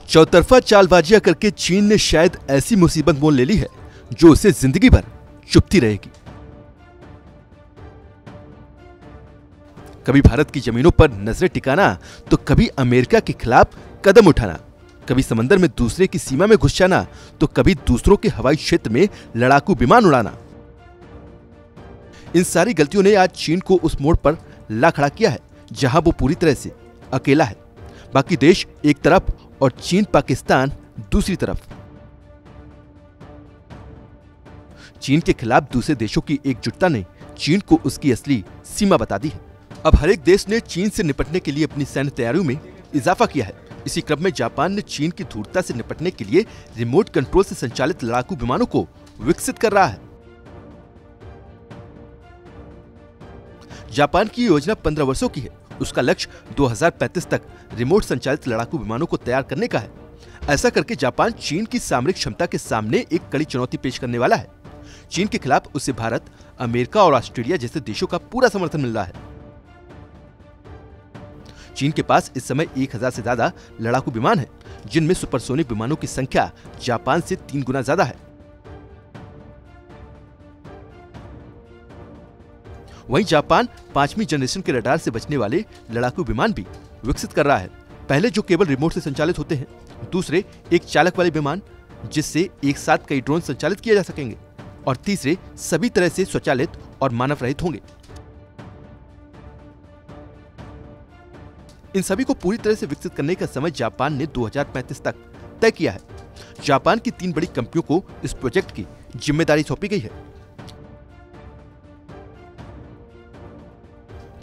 चौतरफा चालबाजियां करके चीन ने शायद ऐसी मुसीबत मोल ले ली है जो उसे जिंदगी भर चुभती रहेगी। कभी भारत की जमीनों पर नजरें टिकाना तो कभी अमेरिका के खिलाफ कदम उठाना, कभी समंदर में दूसरे की सीमा में घुस जाना तो कभी दूसरों के हवाई क्षेत्र में लड़ाकू विमान उड़ाना। इन सारी गलतियों ने आज चीन को उस मोड़ पर ला खड़ा किया है जहां वो पूरी तरह से अकेला है, बाकी देश एक तरफ और चीन पाकिस्तान दूसरी तरफ। चीन के खिलाफ दूसरे देशों की एकजुटता ने चीन को उसकी असली सीमा बता दी है। अब हर एक देश ने चीन से निपटने के लिए अपनी सैन्य तैयारियों में इजाफा किया है। इसी क्रम में जापान ने चीन की धूर्तता से निपटने के लिए रिमोट कंट्रोल से संचालित लड़ाकू विमानों को विकसित कर रहा है। जापान की योजना 15 वर्षों की है। उसका लक्ष्य 2035 तक रिमोट संचालित लड़ाकू विमानों को तैयार करने का है। ऐसा करके जापान चीन की सामरिक क्षमता के सामने एक कड़ी चुनौती पेश करने वाला है। चीन के खिलाफ उसे भारत, अमेरिका और ऑस्ट्रेलिया जैसे देशों का पूरा समर्थन मिल रहा है। चीन के पास इस समय 1000 से ज्यादा लड़ाकू विमान हैं, जिनमें सुपरसोनिक विमानों की संख्या जापान से 3 गुना ज्यादा है। वहीं जापान 5वीं जनरेशन के रडार से बचने वाले लड़ाकू विमान भी विकसित कर रहा है। पहले जो केवल रिमोट से संचालित होते हैं, दूसरे एक चालक वाले विमान जिससे एक साथ कई ड्रोन संचालित किए जा सकेंगे, और तीसरे सभी तरह से स्वचालित और मानव रहित होंगे। इन सभी को पूरी तरह से विकसित करने का समय जापान ने 2035 तक तय किया है। जापान की 3 बड़ी कंपनियों को इस प्रोजेक्ट की जिम्मेदारी सौंपी गई है।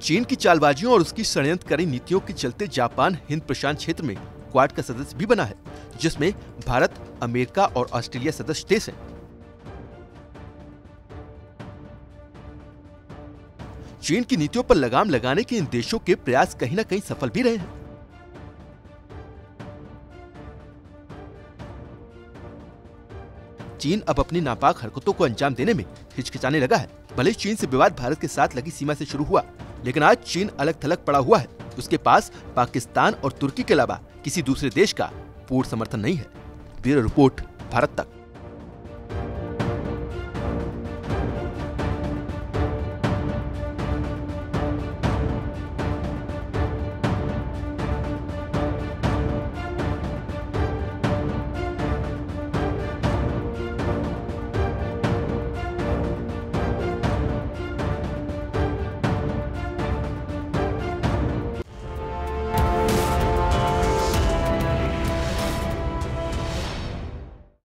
चीन की चालबाजियों और उसकी षड्यंत्रकारी नीतियों के चलते जापान हिंद प्रशांत क्षेत्र में क्वाड का सदस्य भी बना है, जिसमें भारत, अमेरिका और ऑस्ट्रेलिया सदस्य देश हैं। चीन की नीतियों पर लगाम लगाने के इन देशों के प्रयास कहीं न कहीं सफल भी रहे हैं। चीन अब अपनी नापाक हरकतों को अंजाम देने में हिचकिचाने लगा है। भले चीन से विवाद भारत के साथ लगी सीमा से शुरू हुआ, लेकिन आज चीन अलग थलग पड़ा हुआ है। उसके पास पाकिस्तान और तुर्की के अलावा किसी दूसरे देश का पूर्ण समर्थन नहीं है। ब्यूरो रिपोर्ट, भारत तक।